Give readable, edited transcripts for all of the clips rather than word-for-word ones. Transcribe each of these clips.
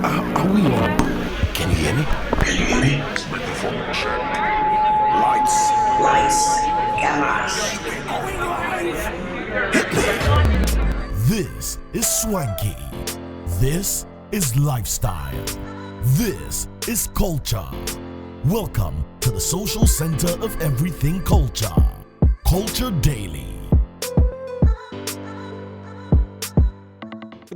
Are we on? Can you hear me? Can you hear me? Microphone check. Lights. Cameras. This is swanky. This is lifestyle. This is culture. Welcome to the social center of everything culture. Culture Daily.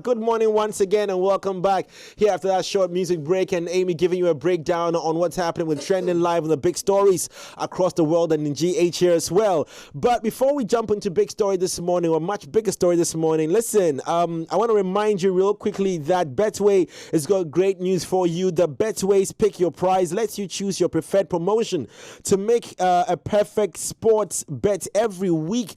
Good morning once again and welcome back here after that short music break, and Amy giving you a breakdown on what's happening with trending live on the big stories across the world and in GH here as well. But before we jump into big story this morning, or much bigger story this morning, listen, I want to remind you real quickly that Betway has got great news for you. The Betway's Pick Your Prize lets you choose your preferred promotion to make a perfect sports bet every week.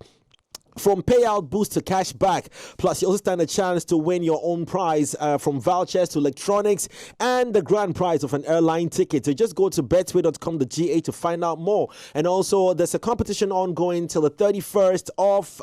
From payout boost to cash back. Plus, you also stand a chance to win your own prize from vouchers to electronics and the grand prize of an airline ticket. So just go to betway.com.ga to find out more. And also, there's a competition ongoing till the 31st of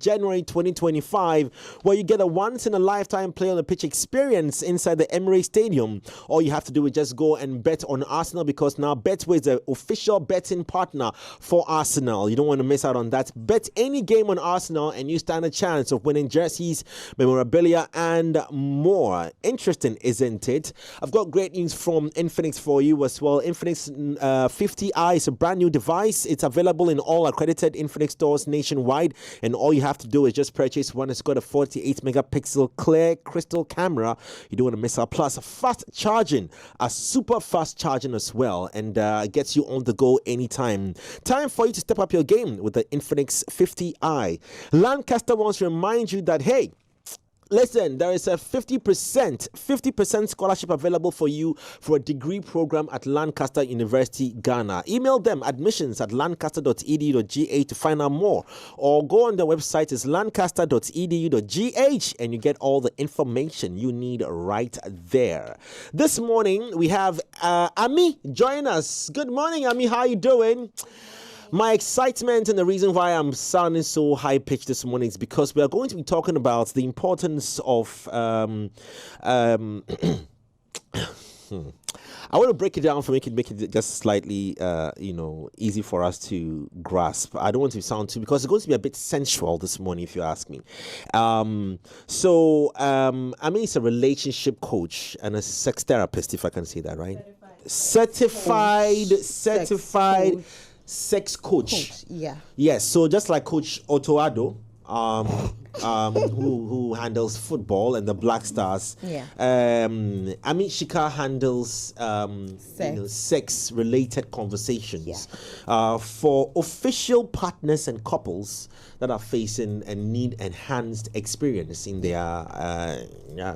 January 2025, where you get a once-in-a-lifetime play on the pitch experience inside the Emirates Stadium. All you have to do is just go and bet on Arsenal, because now Betway is the official betting partner for Arsenal. You don't want to miss out on that. Bet any game on Arsenal and you stand a chance of winning jerseys, memorabilia, and more. Interesting, isn't it? I've got great news from Infinix for you as well. Infinix 50i is a brand new device. It's available in all accredited Infinix stores nationwide, and all you have to do is just purchase one. It's got a 48 megapixel clear crystal camera. You don't want to miss out. Plus, fast charging, a super fast charging as well, and gets you on the go anytime. Time for you to step up your game with the Infinix 50i. Lancaster wants to remind you that, hey, listen, there is a 50% scholarship available for you for a degree program at Lancaster University, Ghana. Email them admissions@lancaster.edu.gh to find out more, or go on their website, is lancaster.edu.gh, and you get all the information you need right there. This morning we have Ami join us. Good morning, Ami. How are you doing? My excitement and the reason why I'm sounding so high-pitched this morning is because we are going to be talking about the importance of I want to break it down for make it just slightly easy for us to grasp. I don't want to sound too, because it's going to be a bit sensual this morning, if you ask me. I mean, he's a relationship coach and a sex therapist, if I can say that right. Certified sex coach. Yeah. Yes. So just like Coach Otoado, who handles football and the Black Stars. Yeah. Ami Shikam handles sex-related conversations. Yeah. For official partners and couples that are facing and need enhanced experience in their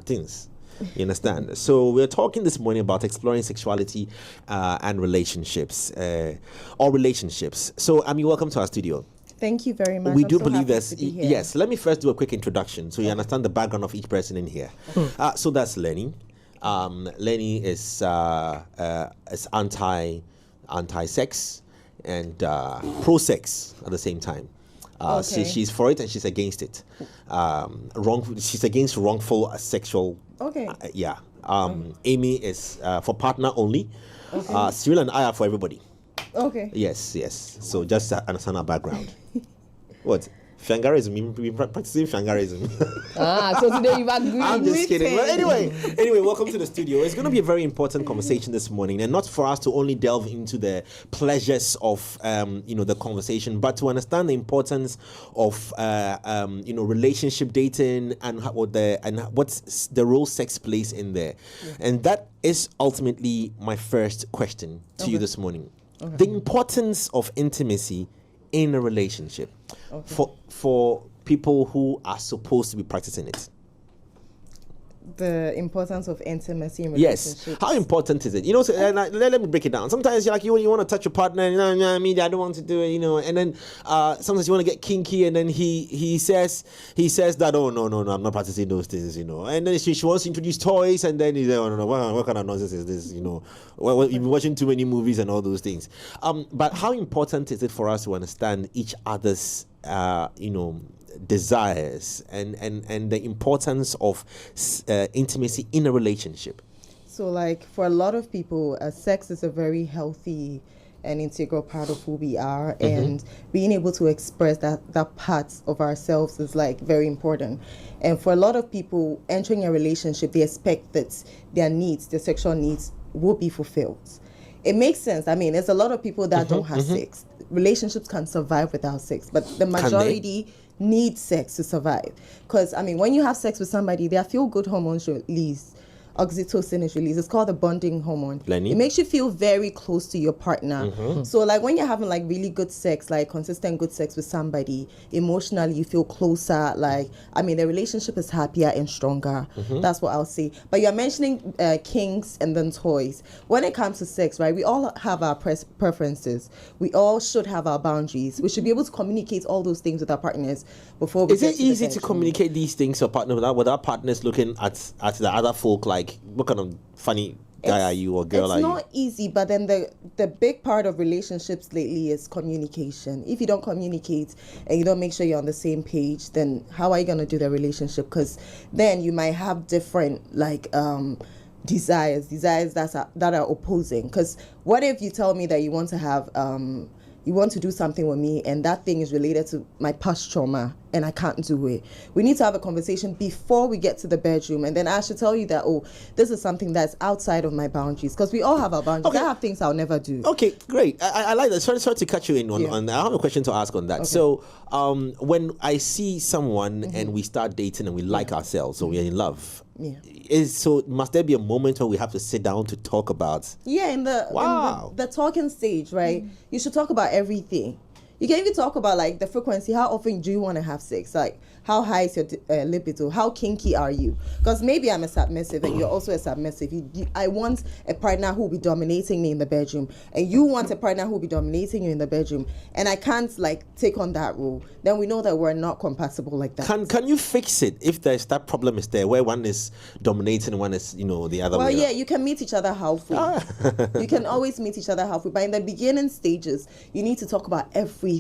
things. You understand? So we're talking this morning about exploring sexuality and relationships, or relationships. So, Ami, welcome to our studio. Thank you very much. We I'm do so believe happy there's... to be here. Yes, let me first do a quick introduction so you understand the background of each person in here. So that's Lenny. Lenny is anti-sex and pro-sex at the same time. So she's for it and she's against it. She's against wrongful sexual. Okay. Amy is for partner only. Okay. Cyril and I are for everybody. Okay. Yes. So just understand our background. What? Fiangarism, we're practicing Fiangarism. So today you've agreed. I'm just kidding. But anyway, welcome to the studio. It's going to be a very important conversation this morning, and not for us to only delve into the pleasures of the conversation, but to understand the importance of relationship dating and what's the role sex plays in there. Yeah. And that is ultimately my first question to you this morning. Okay. The importance of intimacy in a relationship for people who are supposed to be practicing it. The importance of intimacy in relationships. Yes. How important is it? Let me break it down. Sometimes you're like, you want to touch your partner, I don't want to do it, and then sometimes you want to get kinky, and then he says that, oh, no, I'm not practicing those things, and then she wants to introduce toys, and then he's like, oh, no, what kind of nonsense is this, well, you've been watching too many movies and all those things. But how important is it for us to understand each other's, desires and the importance of intimacy in a relationship? So, like, for a lot of people, sex is a very healthy and integral part of who we are, and being able to express that part of ourselves is like very important. And for a lot of people entering a relationship, they expect that their needs, their sexual needs, will be fulfilled. It makes sense. I mean, there's a lot of people that don't have sex. Relationships can survive without sex, but the majority need sex to survive. Because, I mean, when you have sex with somebody, their feel-good hormones release. Oxytocin is released. It's called the bonding hormone. It makes you feel very close to your partner. So like when you're having like really good sex, like consistent good sex with somebody, emotionally you feel closer. Like, I mean, the relationship is happier and stronger. That's what I'll say. But you're mentioning kinks and then toys. When it comes to sex, right, we all have our preferences. We all should have our boundaries. We should be able to communicate all those things with our partners before we Is it easy to communicate these things to a partner without partners looking at the other folk like, what kind of funny guy are you or girl are you? It's not easy, but then the big part of relationships lately is communication. If you don't communicate and you don't make sure you're on the same page, then how are you going to do the relationship? Because then you might have different like desires that are opposing. Because what if you tell me that you want to have you want to do something with me and that thing is related to my past trauma and I can't do it? We need to have a conversation before we get to the bedroom, and then I should tell you that, oh, this is something that's outside of my boundaries, because we all have our boundaries. I have things I'll never do. Okay, great. I like that. Sorry to cut you in on I have a question to ask on that. Okay. So when I see someone and we start dating and we like ourselves, so we're in love, must there be a moment where we have to sit down to talk about? Yeah, in the talking stage, right? You should talk about everything. You can even talk about like the frequency. How often do you want to have sex? Like, how high is your libido? How kinky are you? Because maybe I'm a submissive and you're also a submissive. I want a partner who will be dominating me in the bedroom, and you want a partner who will be dominating you in the bedroom, and I can't like take on that role. Then we know that we're not compatible like that. Can you fix it if that problem is there, where one is dominating and one is the other way? Well, yeah, you can meet each other halfway. You can always meet each other halfway, but in the beginning stages, you need to talk about everything.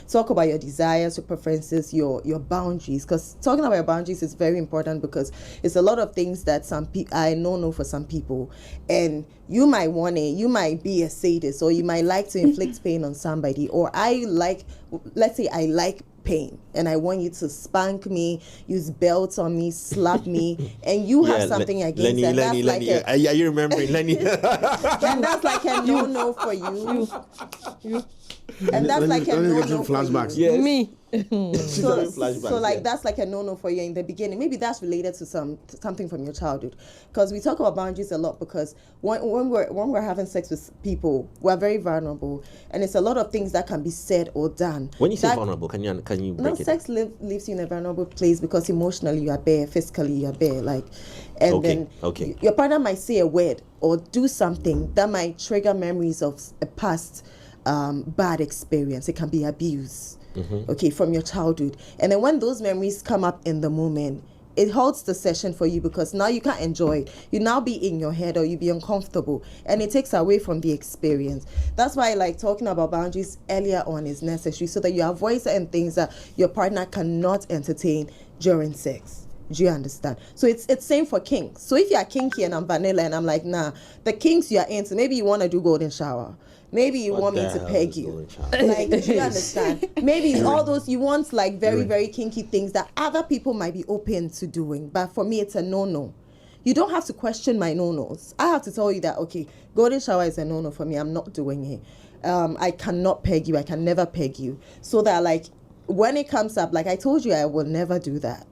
Talk about your desires, your preferences, your boundaries. Because talking about your boundaries is very important, because it's a lot of things that I know for some people, and you might want it. You might be a sadist, or you might like to inflict pain on somebody. Or let's say I like pain and I want you to spank me, use belts on me, slap me, and you have something against that. Lenny, are you remembering Lenny? And that's like a no for you. And that's like a no-no for you. Yes. Me. So like that's like a no-no for you in the beginning. Maybe that's related to something from your childhood, because we talk about boundaries a lot, because when we're having sex with people, we're very vulnerable, and it's a lot of things that can be said or done. When you say vulnerable, can you break it? Sex leaves you in a vulnerable place, because emotionally you are bare, physically you are bare, like, and then your partner might say a word or do something that might trigger memories of a past bad experience. It can be abuse, from your childhood. And then when those memories come up in the moment, it halts the session for you, because now you can't enjoy it. You now be in your head, or you be uncomfortable, and it takes away from the experience. That's why like talking about boundaries earlier on is necessary, so that you avoid certain things that your partner cannot entertain during sex. Do you understand? So it's same for kinks. So if you are kinky and I'm vanilla and I'm like, nah, the kinks you are into, maybe you want to do golden shower. Maybe you want me to peg you. Like, do you understand? Maybe all those, you want like very, very kinky things that other people might be open to doing. But for me, it's a no-no. You don't have to question my no-nos. I have to tell you that, okay, golden shower is a no-no for me. I'm not doing it. I cannot peg you. I can never peg you. So that like, when it comes up, like I told you, I will never do that.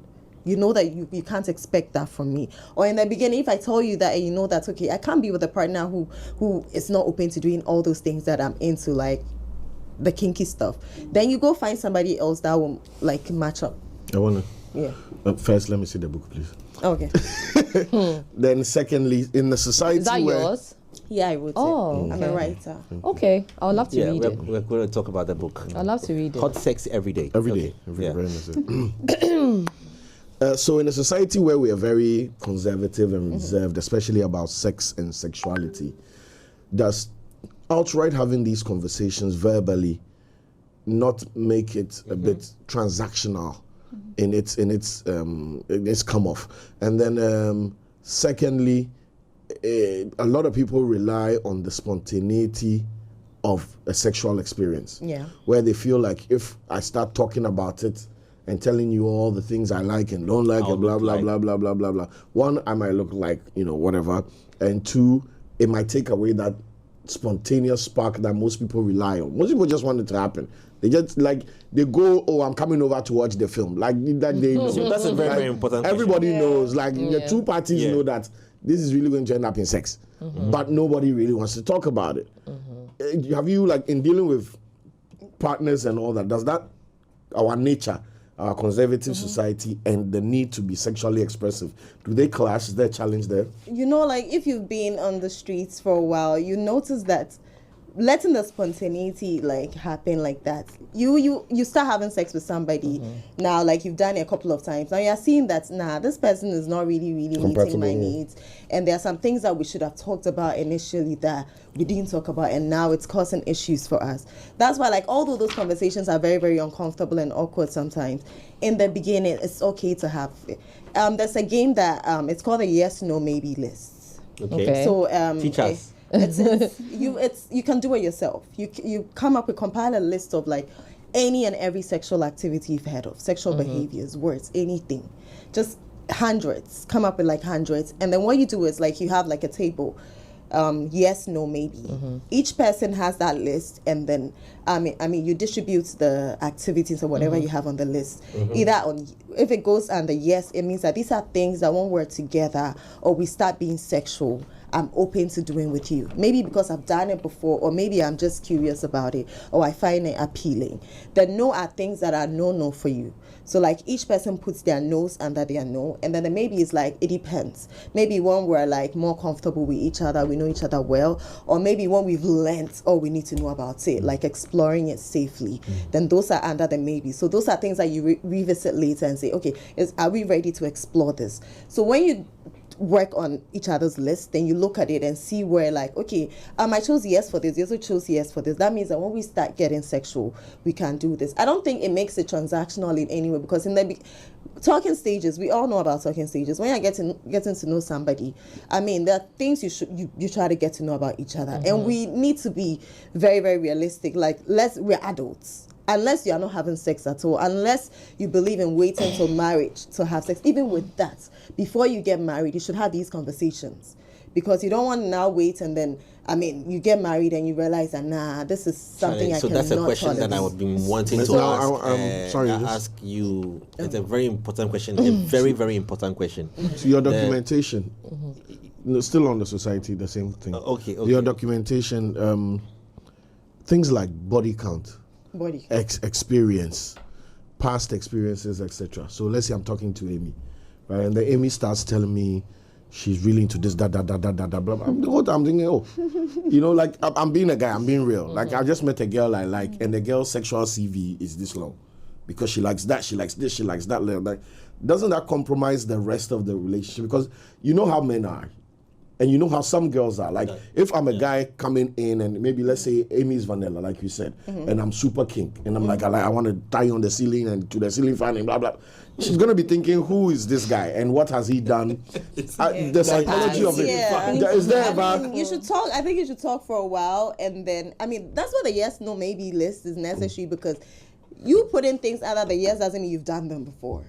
You know that you can't expect that from me. Or in the beginning, if I tell you that and you know that, okay, I can't be with a partner who is not open to doing all those things that I'm into, like the kinky stuff, then you go find somebody else that will like match up. I wanna. Yeah. First, let me see the book, please. Okay. Then secondly, in the society is that where... yours? Yeah, I wrote it. Okay. I'm a writer. Okay, I would love to read it. We're going to talk about the book. I'd love to read it. Hot sex every day. Every day. Very much. So in a society where we are very conservative and reserved, especially about sex and sexuality, does outright having these conversations verbally not make it a bit transactional in its come off? And then secondly, a lot of people rely on the spontaneity of a sexual experience. Yeah. Where they feel like if I start talking about it and telling you all the things I like and don't like and blah, blah, blah, blah, blah, blah, blah. One, I might look like, whatever. And two, it might take away that spontaneous spark that most people rely on. Most people just want it to happen. They just they go, oh, I'm coming over to watch the film. Like that they know. So that's a very, very important Everybody knows, the two parties know that this is really going to end up in sex. But nobody really wants to talk about it. Have you, in dealing with partners and all that, does that, our nature, our conservative society, and the need to be sexually expressive, do they clash? Is there a challenge there? If you've been on the streets for a while, you notice that letting the spontaneity happen like that, you start having sex with somebody now, you've done it a couple of times, now you're seeing that this person is not really meeting my needs, and there are some things that we should have talked about initially that we didn't talk about, and now it's causing issues for us. That's why although those conversations are very, very uncomfortable and awkward sometimes, in the beginning it's okay to have there's a game that it's called a yes, no, maybe list. Okay. So teach us. You can do it yourself. You compile a list of any and every sexual activity you've heard of, sexual behaviors, words, anything, just hundreds. Come up with hundreds, and then what you do is you have a table, yes, no, maybe. Each person has that list, and then you distribute the activities or whatever you have on the list. Either if it goes under yes, it means that these are things that when we're together or we start being sexual, I'm open to doing with you. Maybe because I've done it before, or maybe I'm just curious about it, or I find it appealing. The no are things that are no for you. So each person puts their no's under their no, and then the maybe is it depends. Maybe when we're more comfortable with each other, we know each other well, or maybe when we've learnt all we need to know about it, exploring it safely, then those are under the maybe. So those are things that you revisit later and say, okay, are we ready to explore this? So when you work on each other's list, then you look at it and see where okay, I chose yes for this, you also chose yes for this. That means that when we start getting sexual, we can do this. I don't think it makes it transactional in any way, because in the talking stages, we all know about talking stages. When you're getting to know somebody, there are things you try to get to know about each other, and we need to be very, very realistic. We're adults. Unless you are not having sex at all, unless you believe in waiting till marriage to have sex, even with that, before you get married, you should have these conversations. Because you don't want to now wait and then, you get married and you realize that, this is something I cannot tolerate. So that's a question that I've been wanting to ask you. It's a very important question, a very, very important question. So your documentation, still on the society, the same thing. Okay. Your documentation, things like body count. Experience, past experiences, etc. So let's say I'm talking to Amy, right? And then Amy starts telling me she's really into this, that, blah, blah. The whole time I'm thinking, I'm being a guy, I'm being real. I just met a girl I like, and the girl's sexual CV is this long. Because she likes that, she likes this, she likes that. Doesn't that compromise the rest of the relationship? Because you know how men are. And you know how some girls are. If I'm a guy coming in and maybe let's say Amy's vanilla, like you said, and I'm super kink, and I'm I want to tie on the ceiling and to the ceiling fan and blah, blah. She's going to be thinking, who is this guy and what has he done? The psychology of it. Is there you should talk. I think you should talk for a while. And then, that's why the yes, no, maybe list is necessary, because you put in things other than yes doesn't mean you've done them before.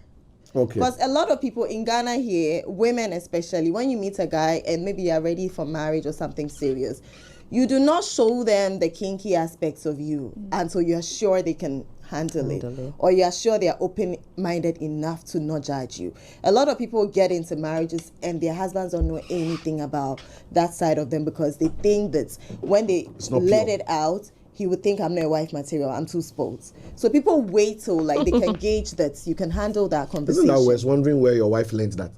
Okay. Because a lot of people in Ghana here, women especially, when you meet a guy and maybe you're ready for marriage or something serious, you do not show them the kinky aspects of you until you're sure they can handle it, or you're sure they're open-minded enough to not judge you. A lot of people get into marriages and their husbands don't know anything about that side of them, because they think that when they let it out, he would think I'm not a wife material, I'm too spoiled. So people wait till they can gauge that you can handle that conversation. Isn't that worse? Wondering where your wife learned that.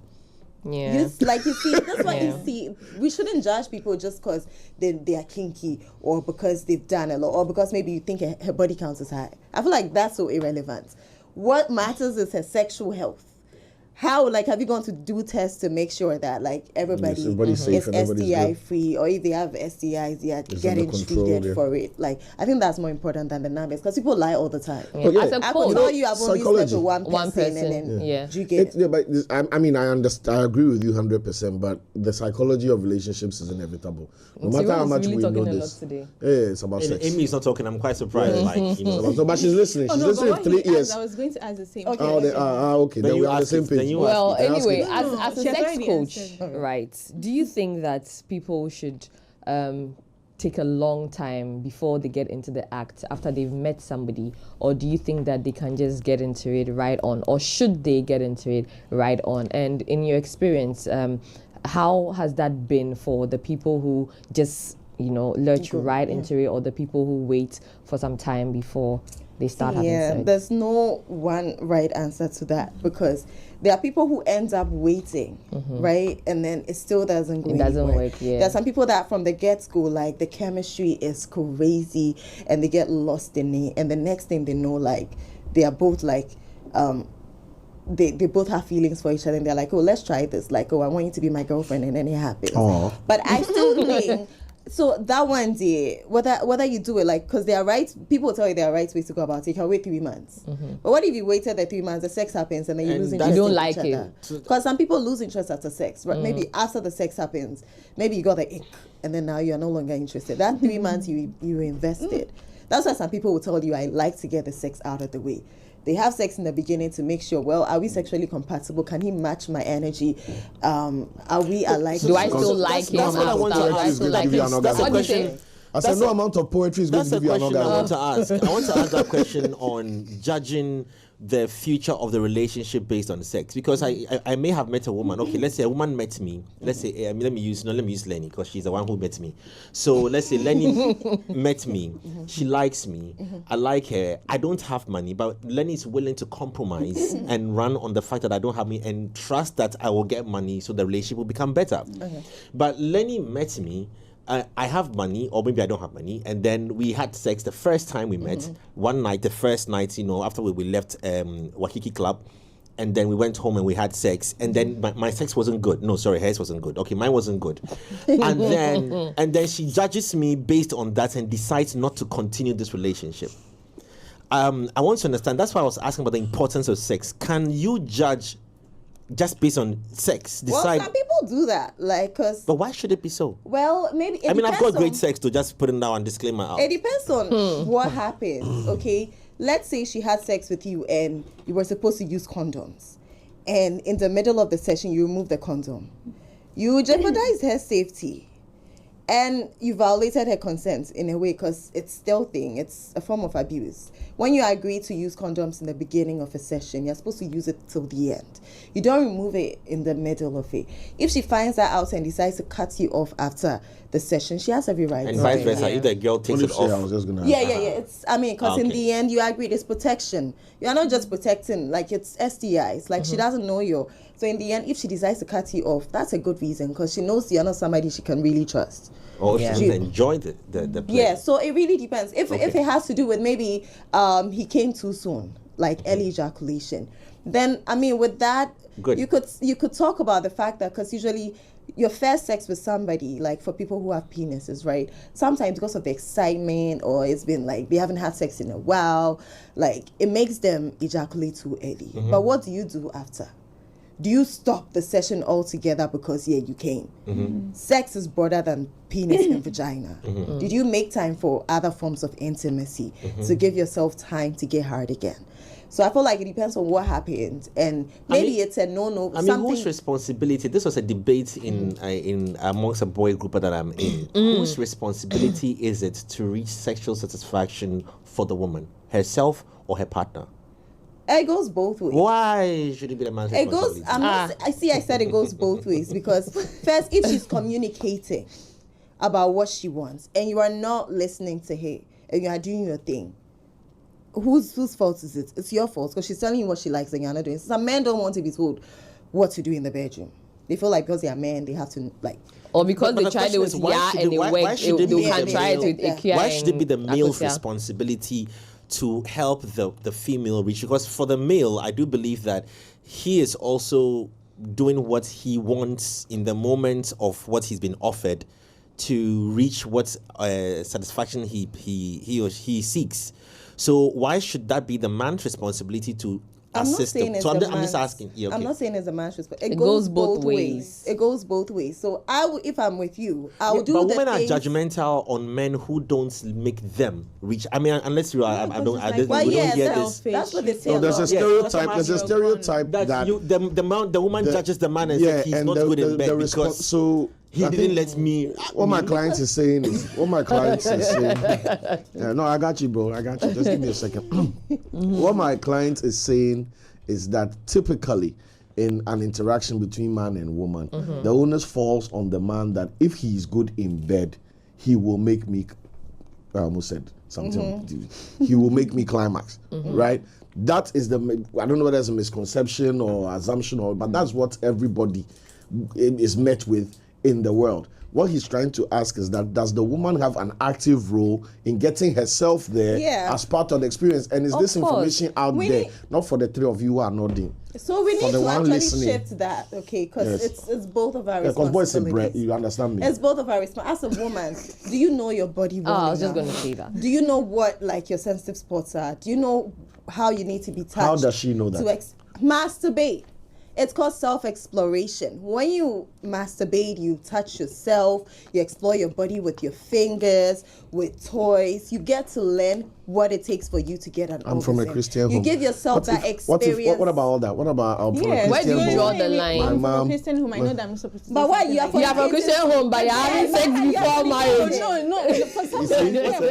Yeah. You see, that's what you see. We shouldn't judge people just because they are kinky, or because they've done a lot, or because maybe you think her body count is high. I feel like that's so irrelevant. What matters is her sexual health. How, like, have you gone to do tests to make sure that, like, everybody everybody's safe is and everybody's STI good? free, or if they have STIs, they are It's getting under control, treated for it? Like, I think that's more important than the numbers, because people lie all the time. As a I coach, could tell you I've only slept psychology. with one One person, and person, then yeah. you get But I mean, I understand. I agree with you 100%. But the psychology of relationships is inevitable. No matter how much really we talking know a lot this, today. And it's about sex. Amy's not talking. I'm quite surprised. Like, you know. No, but she's listening. She's listening but for 3 years. I was going to ask the same Okay. question. Okay. Then you we're on the ask same it, then page. you Well, ask it. anyway, No, as a she has sex already coach, answered. right? Do you think that people should take a long time before they get into the act after they've met somebody, or do you think that they can just get into it right on, or should they get into it right on? And in your experience, how has that been for the people who just lurch right into it, or the people who wait for some time before they start having sex? There's no one right answer to that, because there are people who end up waiting, right? And then it still doesn't go anywhere. work, yeah. There are some people that from the get-go, like, the chemistry is crazy and they get lost in it. And the next thing they know, like, they are both like, they both have feelings for each other, and they're like, oh, let's try this. Like, oh, I want you to be my girlfriend, and then it happens. Aww. But I still think, so that one day, whether you do it, like, because there are right, people tell you there are right ways to go about it. You can wait 3 months. But what if you waited the 3 months, the sex happens, and then you lose interest You don't in like each it. other? Because some people lose interest after sex, right? Maybe after the sex happens, maybe you got the ick, and then now you are no longer interested. That 3 months you invested. That's why some people will tell you, I like to get the sex out of the way. They have sex in the beginning to make sure, well, are we sexually compatible? Can he match my energy? Are we alike? Do I still like him? That's what I want to Do I ask. still like Give you him? an That's a What do you question. say? I said no amount of poetry is going That's to a give you an question I orgasm. want to ask. I want to ask that question on judging the future of the relationship based on sex, because I may have met a woman. Okay, let's say a woman met me. Let's say let me use Lenny, because she's the one who met me. So let's say Lenny met me. She likes me. I like her. I don't have money, but Lenny is willing to compromise and run on the fact that I don't have money and trust that I will get money, so the relationship will become better. But Lenny met me. I have money, or maybe I don't have money, and then we had sex the first time we met. One night, the first night, after we left Wakiki Club, and then we went home and we had sex, and then my sex wasn't good. No, sorry, hers wasn't good. Okay, mine wasn't good. and then she judges me based on that and decides not to continue this relationship. I want to understand. That's why I was asking about the importance of sex. Can you judge just based on sex? Decide. Well, some people do that, like, cause. But why should it be so? Well, maybe. I've got great sex, to just put it now and disclaimer out. It depends on what happens. Okay, let's say she had sex with you and you were supposed to use condoms, and in the middle of the session you remove the condom. You jeopardize her safety, and you violated her consent in a way, because it's stealthing. It's a form of abuse. When you agree to use condoms in the beginning of a session, you're supposed to use it till the end. You don't remove it in the middle of it. If she finds that out and decides to cut you off after the session, she has every right. And to vice do versa, that. if the girl takes What it if she, I off. was just gonna Yeah. It's, because in Okay. the end, you agreed it's protection. You're not just protecting, like, it's STIs. Like, she doesn't know you. So in the end, if she decides to cut you off, that's a good reason, because she knows you're not somebody she can really trust. Or if she doesn't enjoy the play. Yeah, so it really depends. If it has to do with maybe he came too soon, like early ejaculation, then with that, Good. you could talk about the fact that, because usually your first sex with somebody, like for people who have penises, right? Sometimes because of the excitement, or it's been like they haven't had sex in a while, like it makes them ejaculate too early. But what do you do after? Do you stop the session altogether because you came? Sex is broader than penis and vagina. Did you make time for other forms of intimacy to give yourself time to get hard again? So I feel like it depends on what happened, and maybe it's a no. Whose responsibility? This was a debate in amongst a boy group that I'm in. Whose responsibility is it to reach sexual satisfaction for the woman, herself or her partner? It goes both ways. Why should it be the man's It goes. responsibility? I said it goes both ways, because first, if she's communicating about what she wants and you are not listening to her and you are doing your thing, whose fault is it? It's your fault, because she's telling you what she likes and you're not doing. Some men don't want to be told what to do in the bedroom. They feel like because they are men, they have to like. Or because But they the tried it question with is, why and it why worked, should it they be can the try it male- with IKEA. Why should it be the and male's Akosia. responsibility to help the female reach? Because for the male, I do believe that he is also doing what he wants in the moment of what he's been offered to reach what satisfaction he or she seeks. So why should that be the man's responsibility to assist him? So I'm just asking. Yeah, okay. I'm not saying it's a man's responsibility. It goes both ways. It goes both ways. So if I'm with you, I will do. But women are judgmental on men who don't make them reach. I mean, unless you are, we don't hear this. That's what they say. There's a stereotype. There's a stereotype that the woman judges the man and says he's not good in bed because he didn't let me. What my client is saying is, no, I got you, bro. I got you. Just give me a second. What my client is saying is that typically in an interaction between man and woman, the onus falls on the man that if he's good in bed, he will make me, I almost said something, he will make me climax, right? That is I don't know whether it's a misconception or assumption, but that's what everybody is met with in the world. What he's trying to ask is that does the woman have an active role in getting herself there as part of the experience? And is this information out there, not for the three of you who are nodding? So we need to actually shift that, okay? Because it's both of our responsibilities. Because boys say bread, you understand me? It's both of our responsibilities. As a woman, do you know your body well enough? I was just going to say that. Do you know what like your sensitive spots are? Do you know how you need to be touched? How does she know that? Masturbate. It's called self-exploration. When you masturbate, you touch yourself, you explore your body with your fingers, with toys. You get to learn what it takes for you to get an orgasm. I'm from a Christian home. You give yourself that experience. What about all that? What about from a Christian where do you home? draw the line? I'm from a Christian home. I know that I'm not supposed to. But why you are from a Christian home, but you're having sex before marriage? No. For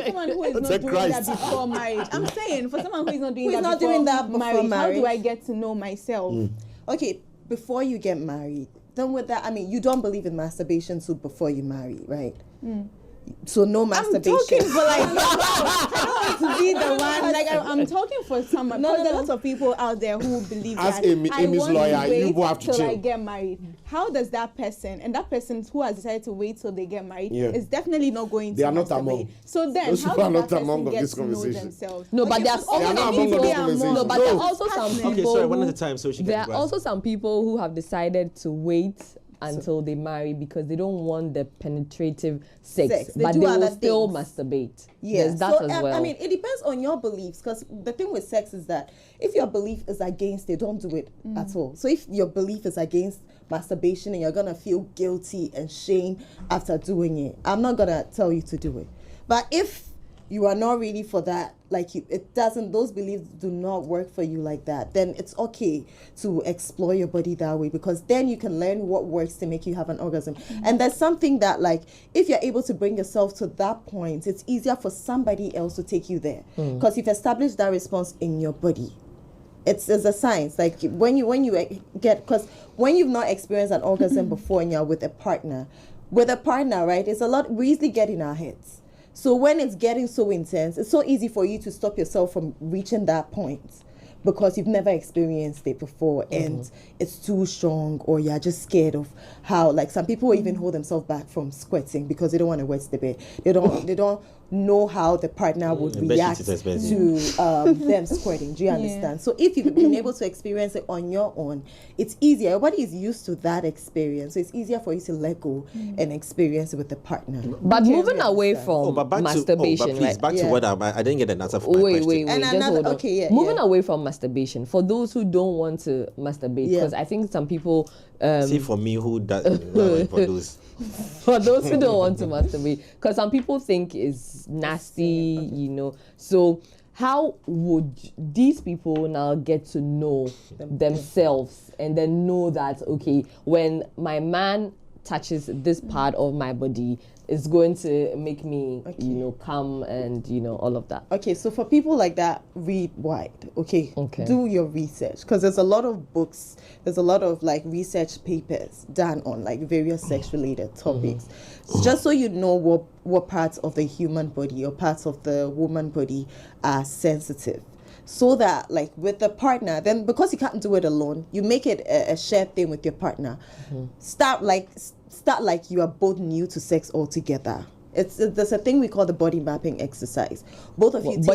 someone who is not doing that before marriage, I'm saying for someone who is not doing that before marriage, how do I get to know myself? Okay, before you get married, then with that, I mean, you don't believe in masturbation, so before you marry, right? So no masturbation. I'm talking for like, I don't want to be the one. Like I'm talking for someone. Because there are lots of people out there who believe that Amy's lawyer, you will have to till I get married. How does that person and that person who has decided to wait till they get married is definitely not going to? They are not among. So then, those how people are does not that among person this get to know conversation. themselves? No, but there's also some people. No, but there are also some people. Okay, sorry, one at a time, so she can. There are also some people who have decided to wait until they marry because they don't want the penetrative sex but they will still masturbate. Yes, that as well. I mean, it depends on your beliefs, because the thing with sex is that if your belief is against it, don't do it at all. So if your belief is against masturbation and you're gonna feel guilty and shame after doing it, I'm not gonna tell you to do it. But if you are not ready for that, those beliefs do not work for you like that, then it's okay to explore your body that way, because then you can learn what works to make you have an orgasm. And there's something that, like, if you're able to bring yourself to that point, it's easier for somebody else to take you there, because you've established that response in your body. It's a science. Like when you get, because when you've not experienced an orgasm before and you're with a partner, right, it's a lot, we easily get in our heads. So when it's getting so intense, it's so easy for you to stop yourself from reaching that point because you've never experienced it before and it's too strong, or you're just scared of how, like, some people even hold themselves back from squirting because they don't want to wet the bed. They don't know how the partner would react to them squirting. Do you understand? So if you've been able to experience it on your own, it's easier. Your body is used to that experience, so it's easier for you to let go and experience it with the partner. But moving away from masturbation, back to what I didn't get an answer for my question. Wait, just hold on. Moving away from masturbation, for those who don't want to masturbate, because I think some people see, for me, who does for those for those who don't want to masturbate, because some people think it's nasty, so how would these people now get to know themselves and then know that, okay, when my man touches this part of my body, it's going to make me, come and, all of that. Okay, so for people like that, read wide, okay? Do your research, because there's a lot of books, there's a lot of, like, research papers done on, like, various sex-related topics, just so you know what parts of the human body or parts of the woman body are sensitive. So that, like, with the partner, then because you can't do it alone, you make it a shared thing with your partner. Start like you are both new to sex altogether. There's a thing we call the body mapping exercise. Both of you take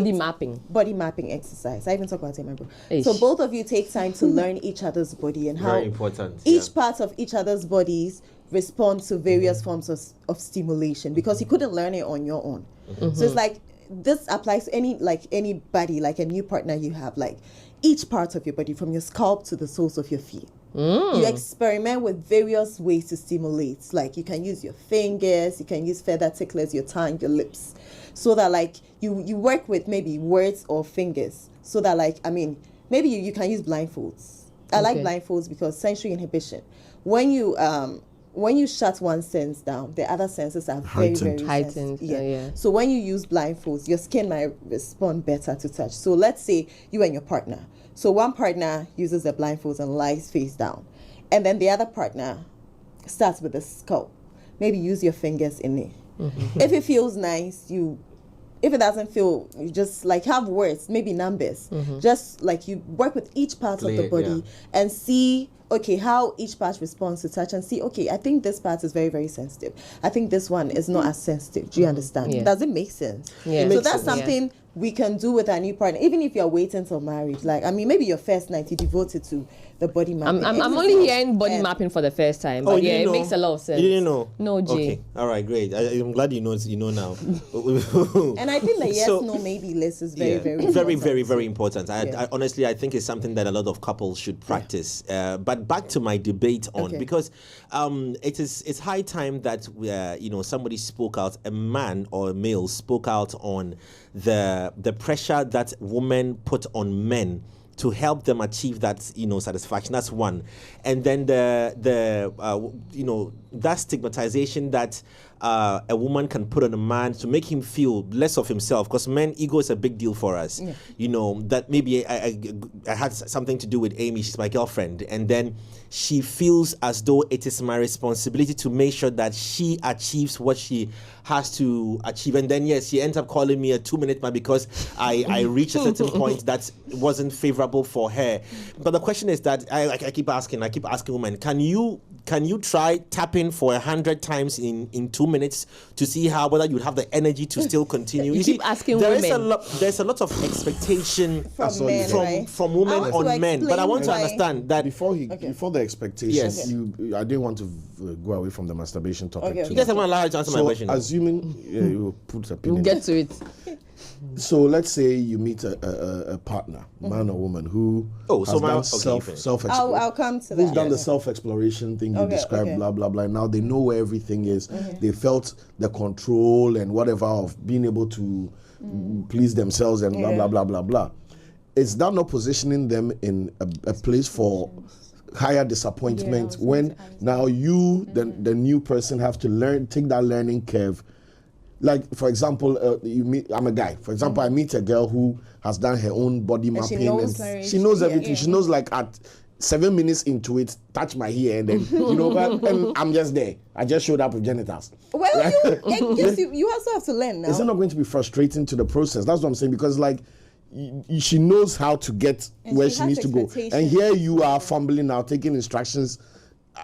body mapping exercise. I even talk about it, remember. So both of you take time to learn each other's body and how very important. Each part of each other's bodies respond to various forms of stimulation, because you couldn't learn it on your own. So it's like this applies to anybody, like a new partner you have, like each part of your body, from your scalp to the soles of your feet. You experiment with various ways to stimulate. Like you can use your fingers, you can use feather ticklers, your tongue, your lips, so that like you work with maybe words or fingers. So that like, I mean, maybe you can use blindfolds. I like blindfolds because sensory inhibition. When you shut one sense down, the other senses are very heightened. Yeah. So when you use blindfolds, your skin might respond better to touch. So let's say you and your partner. So one partner uses the blindfolds and lies face down, and then the other partner starts with the scalp. Maybe use your fingers in it. If it feels nice, if it doesn't feel, you just like have words, maybe numbers. Just like you work with each part of the body and see, okay, how each part responds to touch, and see, okay, I think this part is very, very sensitive. I think this one is not as sensitive. Do you understand? Yeah. Does it make sense? Yeah. So that's something we can do with our new partner, even if you're waiting till marriage. Like, I mean, maybe your first night you devoted to the body mapping. I'm only hearing body mapping for the first time, but it makes a lot of sense. You didn't know? No, Jay. Okay, all right, great. I'm glad you know now. And I think the no, maybe list is very, very important. Very, very, very important. I honestly, I think it's something that a lot of couples should practice. But back to my debate on, because it's high time that somebody spoke out, a man or a male spoke out on the pressure that women put on men to help them achieve that satisfaction. That's one. And then that stigmatization that a woman can put on a man to make him feel less of himself, because ego is a big deal for us. That maybe I had something to do with Amy. She's my girlfriend, and then she feels as though it is my responsibility to make sure that she achieves what she has to achieve. And then she ends up calling me a 2-minute man because I reached a certain point that wasn't favorable for her. But the question is that I keep asking women, can you try tapping for 100 times in 2 minutes to see whether you'd have the energy to still continue? You keep asking women. There's a lot of expectation from women on men. But I want to understand that before the expectations, I didn't want to go away from the masturbation topic. You guys haven't allowed to answer my question. Assuming you put a pin we'll get to it. So let's say you meet a partner, man or woman, who has done self-exploration. I'll come to that. Who's done the self-exploration thing you described, blah, blah, blah. Now they know where everything is. They felt the control and whatever of being able to please themselves and blah, blah, blah, blah, blah. Is that not positioning them in a place for higher disappointment when now you, the new person, have to take that learning curve? Like, for example, I'm a guy. For example, I meet a girl who has done her own body mapping. She knows everything. She knows, like, at 7 minutes into it, touch my hair, and then, and I'm just there. I just showed up with genitals. Well, you also have to learn now. Is it not going to be frustrating to the process? That's what I'm saying, because, like, she knows how to get where she needs to go. And here you are fumbling now, taking instructions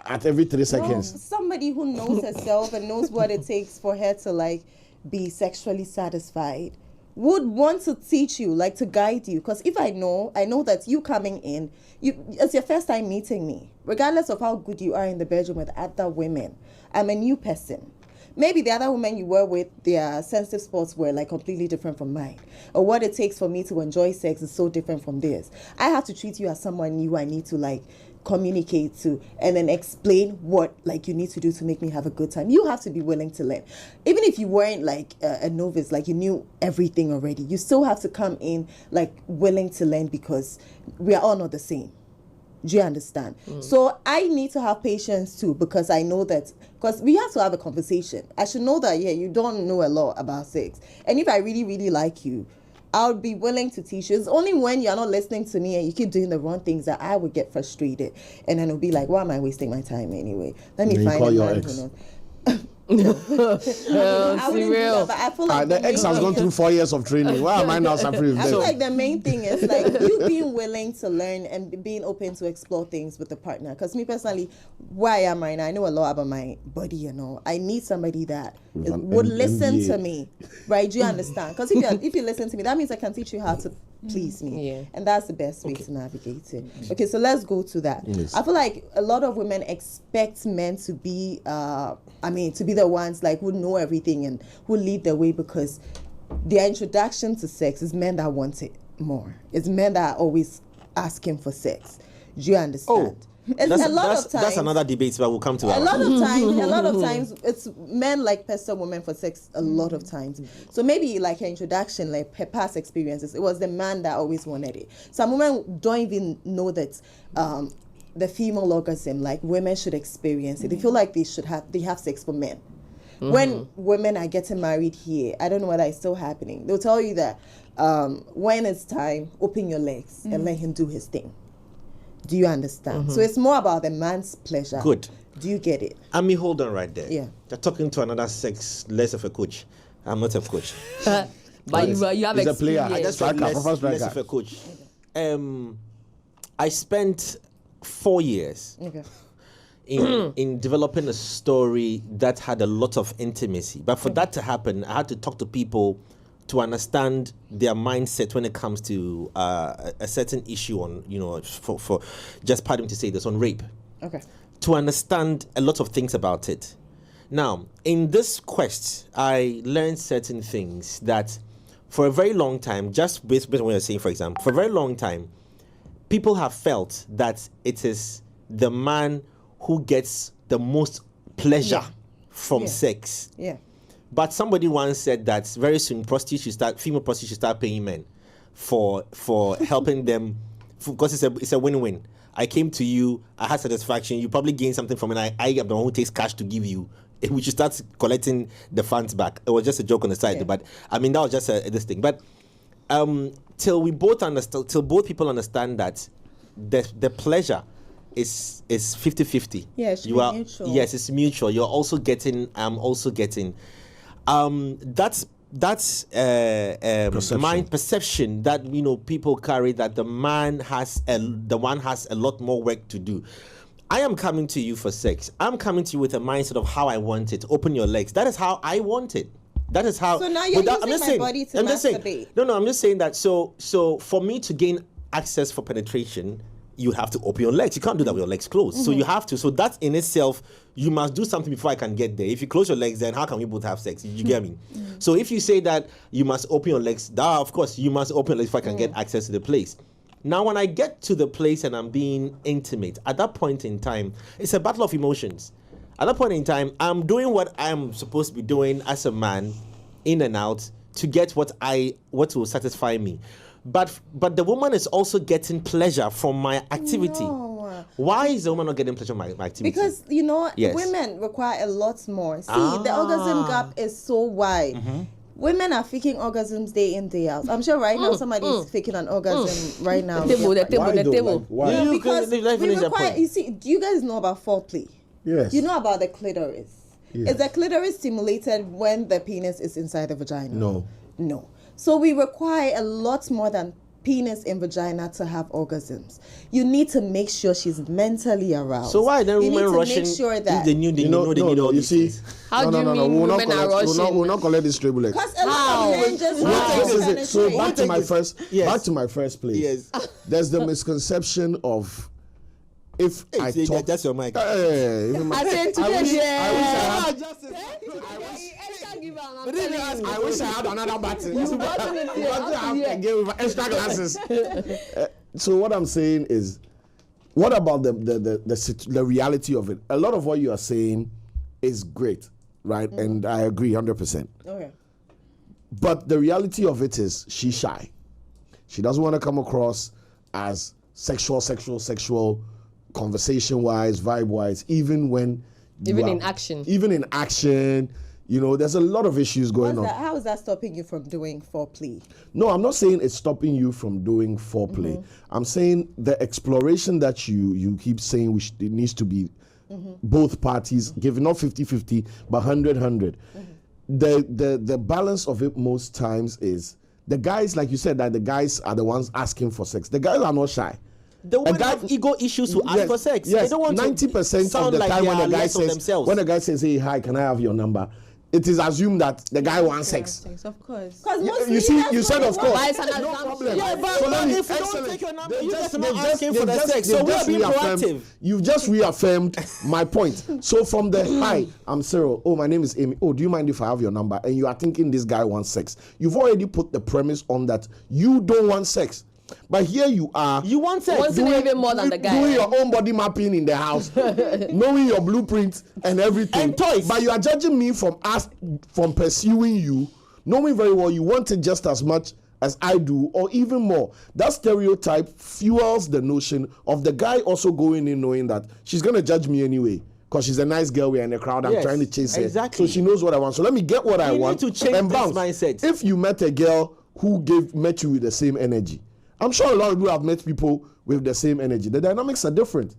at every 3 seconds. Somebody who knows herself and knows what it takes for her to, like, be sexually satisfied would want to teach you, like, to guide you. Because if I know that you coming in, it's your first time meeting me, regardless of how good you are in the bedroom with other women. I'm a new person. Maybe the other women you were with, their sensitive spots were, like, completely different from mine. Or what it takes for me to enjoy sex is so different from theirs. I have to treat you as someone new. I need to, like, communicate to and then explain what, like, you need to do to make me have a good time. You have to be willing to learn. Even if you weren't, like, a novice, like, you knew everything already, you still have to come in, like, willing to learn, because we are all not the same. Do you understand? So I need to have patience too, because I know that, because we have to have a conversation. I should know that, you don't know a lot about sex. And if I really, really like you, I'll be willing to teach you. It's only when you're not listening to me and you keep doing the wrong things that I would get frustrated. And then it'll be like, why am I wasting my time anyway? Let me find a man who knows. I wouldn't do that, but I feel like the ex has gone through 4 years of training. Why am I now suffering? I feel like the main thing is like you being willing to learn and being open to explore things with the partner. Because me personally, where I am right now, I know a lot about my body, you know. I need somebody that would listen to me, right? Do you understand? Because if you listen to me, that means I can teach you how to please me. Yeah. And that's the best way to navigate it. Okay, so let's go to that. Yes. I feel like a lot of women expect men to be to be the ones like who know everything and who lead the way, because their introduction to sex is men that want it more. It's men that are always asking for sex. Do you understand? That's another debate, but we'll come to that. A lot of times, it's men like pester women for sex a lot of times. So maybe like her introduction, like her past experiences, it was the man that always wanted it. Some women don't even know that the female orgasm, like women should experience it. They feel like they have sex for men. When women are getting married here, I don't know whether it's still happening. They'll tell you that when it's time, open your legs and let him do his thing. Do you understand? So it's more about the man's pleasure. Good. Do you get it? Ami, hold on right there. Yeah. You're talking to another sex, less of a coach. I'm not a coach. But you have He's a player. I just Striker, less of a coach. I spent 4 years in developing a story that had a lot of intimacy. But for that to happen, I had to talk to people to understand their mindset when it comes to a certain issue on, for just pardon me to say this, on rape. Okay. To understand a lot of things about it. Now, in this quest, I learned certain things that for a very long time, just based on what you're saying, for example, for a very long time, people have felt that it is the man who gets the most pleasure from sex. Yeah. But somebody once said that very soon female prostitutes should start paying men for helping them, because it's a win-win. I came to you, I had satisfaction, you probably gain something from it, I am the one who takes cash to give you. We should start collecting the funds back. It was just a joke on the side, but I mean, that was just this thing. But till both people understand that the pleasure is 50-50. Yeah, it's mutual. Yes, it's mutual. You're also getting, I'm also getting. That's mind perception that people carry, that the man has a lot more work to do. I am coming to you for sex. I'm coming to you with a mindset of how I want it. Open your legs. That is how I want it. That is how. So now you're using my body to masturbate. No, I'm just saying that. So for me to gain access for penetration, you have to open your legs. You can't do that with your legs closed. So you have to. So that in itself, you must do something before I can get there. If you close your legs, then how can we both have sex? You get me? So if you say that you must open your legs, of course, you must open your legs before I can get access to the place. Now, when I get to the place and I'm being intimate, at that point in time, it's a battle of emotions. At that point in time, I'm doing what I'm supposed to be doing as a man, in and out, to get what will satisfy me. But the woman is also getting pleasure from my activity. No. Why is the woman not getting pleasure from my activity? Because, women require a lot more. See, the orgasm gap is so wide. Women are faking orgasms day in, day out. I'm sure right now somebody is faking an orgasm right now. The table. Why? Yeah, because we require, you see, do you guys know about foreplay? Yes. You know about the clitoris. Yes. Is the clitoris stimulated when the penis is inside the vagina? No. So we require a lot more than penis and vagina to have orgasms. You need to make sure she's mentally aroused. So why then women rushing? Make sure that they knew all these things? How do you mean women are rushing? We'll not collect this treble legs. Because a lot of men just So back to my first place. Yes. There's the misconception of if I talk. That's your mic. I said I wish I had another button. Extra glasses. So what I'm saying is, what about the reality of it? A lot of what you are saying is great, right? And I agree 100%. Okay. But the reality of it is she's shy. She doesn't want to come across as sexual, conversation-wise, vibe-wise, even in action. Even in action. There's a lot of issues going on. How is that stopping you from doing foreplay? No, I'm not saying it's stopping you from doing foreplay. I'm saying the exploration that you keep saying it needs to be both parties giving not 50-50 but 100-100. The balance of it most times is the guys, like you said, that the guys are the ones asking for sex. The guys are not shy. The women have ego issues to ask for sex. Yes, they don't want 90% of the time when a guy says, "Hey, hi, can I have your number?" It is assumed that the guy wants sex. Of course. You see, you said of course. No problem. Yeah, but if you don't take your number, you just not asking for the sex. So we are being proactive. You've just reaffirmed my point. So from the hi, I'm Cyril. Oh, my name is Amy. Oh, do you mind if I have your number? And you are thinking this guy wants sex. You've already put the premise on that you don't want sex. But here you are. You want sex. Wants even more than the guy. Doing your own body mapping in the house, knowing your blueprint and everything. And toys. But you are judging me from pursuing you, knowing very well you want it just as much as I do, or even more. That stereotype fuels the notion of the guy also going in knowing that she's going to judge me anyway. Because she's a nice girl, we're in a crowd, I'm trying to chase her. Exactly. So she knows what I want. So let me get what I want. You need to change this mindset. If you met a girl who met you with the same energy, I'm sure a lot of you have met people with the same energy. The dynamics are different.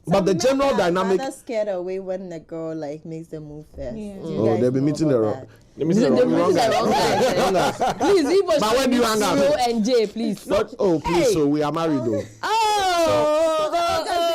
But the general dynamic. I'm scared away when the girl like makes the move first. Yeah. Oh, they'll be meeting the wrong. Please, Ibo, But when do you hang out? and Jay, please. Please. So we are married though. Oh,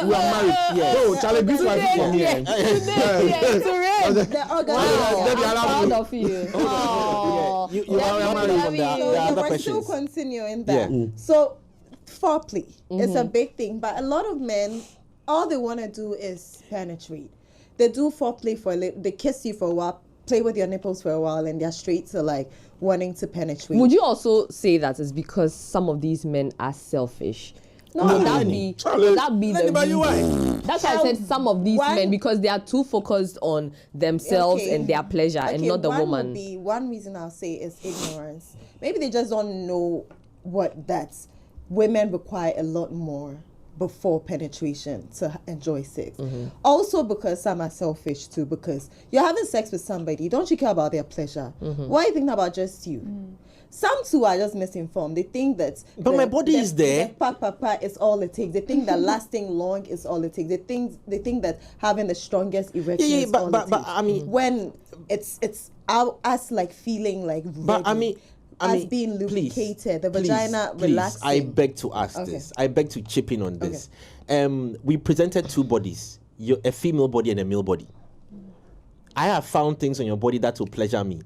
We are married. Yes. Oh, Charlie, greet my people from here. The orgasm. I'm proud of you. Oh, You are married on the other We're questions. still continuing that. Yeah. So foreplay is a big thing, but a lot of men, all they want to do is penetrate. They do foreplay for a little, they kiss you for a while, play with your nipples for a while, and they're straight to like wanting to penetrate. would you also say that it's because some of these men are selfish? No, Would that be the reason? That's why I said some of these men, because they are too focused on themselves and their pleasure and not the woman. One reason I'll say is ignorance. Maybe they just don't know what that's. Women require a lot more before penetration to enjoy sex. Also because some are selfish too, because you're having sex with somebody, don't you care about their pleasure? Why are you thinking about just you? Some too are just misinformed. They think that my body is there. Papa is all it takes. They think that lasting long is all it takes. They think that having the strongest erection is all it takes. But I mean, when it's us like feeling like ready, but I mean, as being lubricated, the vagina relaxing. I beg to ask this. I beg to chip in on this. We presented two bodies, a female body and a male body. I have found things on your body that will pleasure me.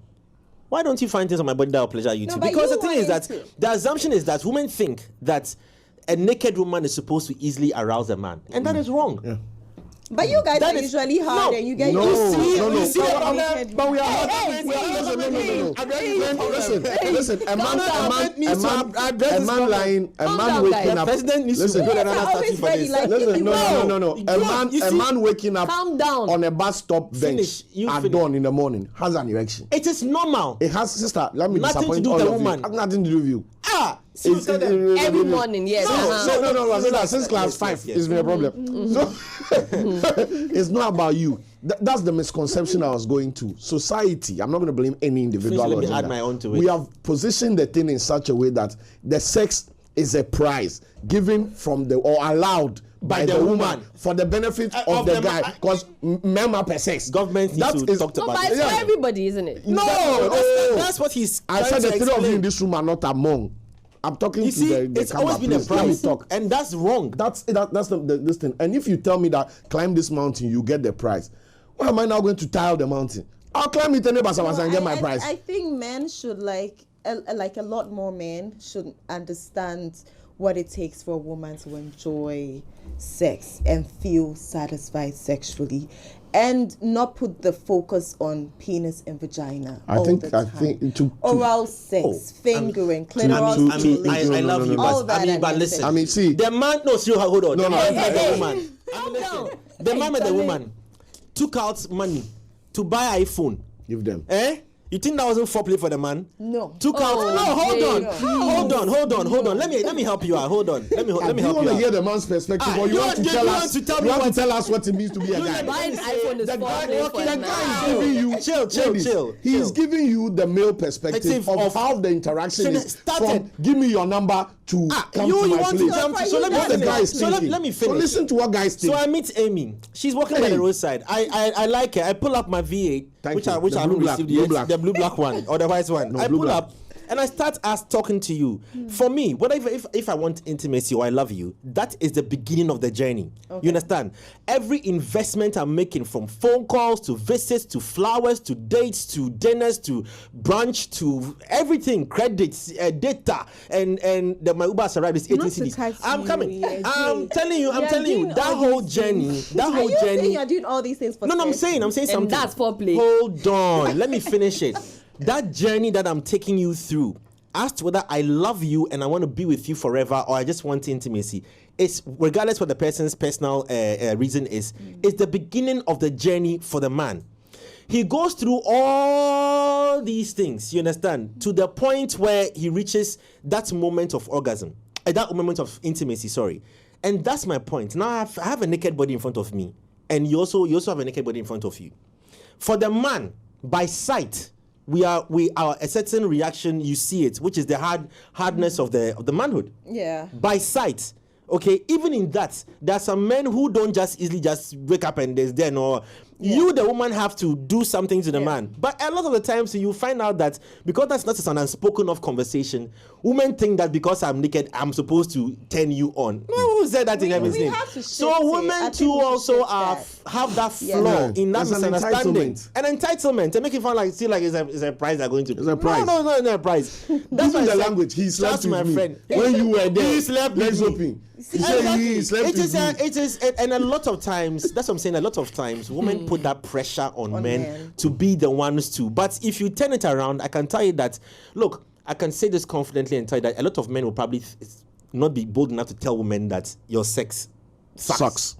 Why don't you find things on my body that will pleasure you too? Because the thing is that the assumption is that women think that a naked woman is supposed to easily arouse a man, and that is wrong. Yeah. But you guys are usually hard and you get But we are Listen, a man waking up on a bus stop bench at dawn in the morning has an erection. It is normal. It has, sister, let me Nothing to disappoint do with all the of woman. you. Has nothing to do with you. Every morning, yes. No, since class 5, it's been a problem. So it's not about you. That's the misconception I was going to. Society, I'm not going to blame any individual. Let me add my own to it. We have positioned the thing in such a way that the sex is a prize given from or allowed by the woman for the benefit of the guy, because men are per sex. Government needs to talk about it. But it's for everybody, isn't it? No, that's what he's. I said the three of you in this room are not among. I'm talking to the it's always been a prize, and that's wrong. That's this thing. And if you tell me that climb this mountain, you get the prize, why am I now going to tile the mountain? I'll climb it and get my prize. I think men should like a lot more men should understand what it takes for a woman to enjoy sex and feel satisfied sexually, and not put the focus on penis and vagina all the time. I think oral sex, fingering, clitoral stimulation. I love you, but listen. See, the man. No, hold on. The man met the woman. The man met the woman. Took out money to buy iPhone. Give them. You You think that wasn't foreplay for the man? No. Took out. No, hold on. Let me help you out. Hold on. Let me help you out. You want to hear the man's perspective, or you want to tell us? You want to tell us what it means to be a guy? The guy is giving you chill. He's giving you the male perspective of how the interaction is from give me your number to come to my place. So let me finish. So listen to what guys think. So I meet Amy. She's walking by the roadside. I like her. I pull up my V8, which I haven't received yet. The blue black one or the white one. I pull up and I start talking to you. For me, whatever, if I want intimacy or I love you, that is the beginning of the journey. Okay. You understand? Every investment I'm making, from phone calls to visits to flowers to dates to dinners to brunch to everything, credits, data, and my Uber arrived is 80 cities. I'm coming. I'm telling you, that whole journey. You're doing all these things for No, I'm saying something. And that's foreplay. Hold on. Let me finish it. That journey that I'm taking you through, as to whether I love you and I want to be with you forever or I just want intimacy, it's regardless what the person's personal reason is, it's the beginning of the journey for the man. He goes through all these things, you understand, to the point where he reaches that moment of orgasm, that moment of intimacy, sorry. And that's my point. Now I have a naked body in front of me, and you also have a naked body in front of you. For the man, by sight, we are a certain reaction, you see it, which is the hardness of the manhood. Yeah. By sight. Okay, even in that, there are some men who don't just easily just wake up and there's there. No, you, the woman, have to do something to the man. But a lot of the times you find out that because that's not an unspoken of conversation, women think that because I'm naked, I'm supposed to turn you on. No, who said that in everything? So women too also have that flaw in that misunderstanding. An entitlement. They make it sound like it's a prize they're going to. It's a prize. No, it's not a prize. That's why the language. He slept with my me. Friend. When you were there, he slept with me. He said he slept with me. It is, and a lot of times, that's what I'm saying, a lot of times, women put that pressure on men to be the ones to. But if you turn it around, I can tell you that, look, I can say this confidently and tell you that a lot of men will probably not be bold enough to tell women that your sex sucks.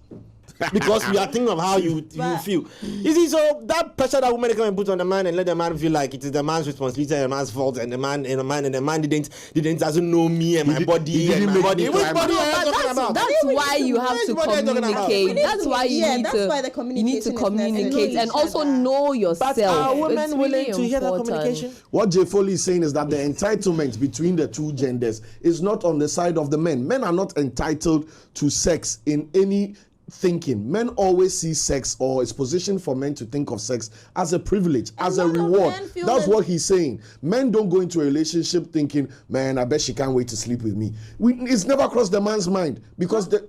Because we are thinking of how you feel. You see, so that pressure that women come and put on the man and let the man feel like it is the man's responsibility and the man's fault, and the man doesn't know me and my body and my body. Which body are you talking about? That's why you have to communicate. That's why you need to communicate and also know yourself. But are women willing to hear that communication? What Jay Foley is saying is that the entitlement between the two genders is not on the side of the men. Men are not entitled to sex in any thinking. Men always see sex, or it's positioned for men to think of sex as a privilege, as a reward. That's what he's saying. Men don't go into a relationship thinking, man, I bet she can't wait to sleep with me. It's never crossed the man's mind, because as